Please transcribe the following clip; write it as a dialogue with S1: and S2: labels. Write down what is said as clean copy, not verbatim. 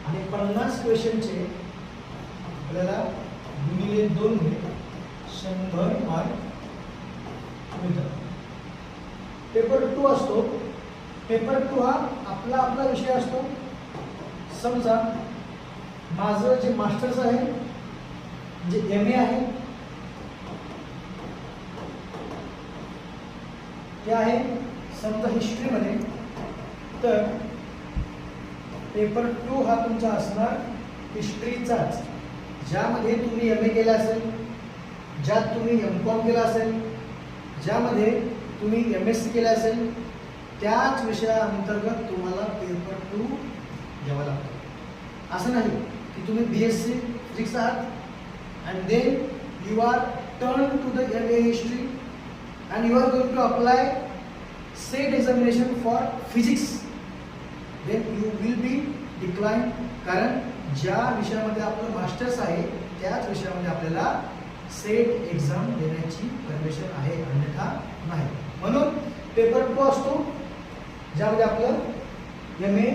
S1: आणि 50 क्वेश्चनचे आपल्याला गुणिले 2 ने 100 मार्क मिळतात. पेपर 2 असतो. पेपर 2 हा आपला विषय असतो. समजा माझं जे मास्टर्स आहे, जे MA आहे, ते आहे समजा हिस्ट्रीमध्ये. तर पेपर 2 हा तुमचा असणार हिस्ट्रीचाच, ज्यामध्ये तुम्ही MA केला असेल, ज्यात तुम्ही MCOM केला असेल, ज्यामध्ये तुम्ही MSc केला असेल, त्याच विषयाअंतर्गत तुम्हाला पेपर 2 घ्यावा लागतो. असं नाही की तुम्ही BSc फिजिक्स आहात and then you are turn to the MA history and you are going to apply set examination for physics, then you will be decline. कारण ज्या विषयामध्ये आपलं मास्टर्स आहे त्याच विषयामध्ये आपल्याला सेट एक्झाम देण्याची परमिशन आहे, अन्यथा नाही. म्हणून पेपर 2 असतो, ज्यामध्ये आपलं MA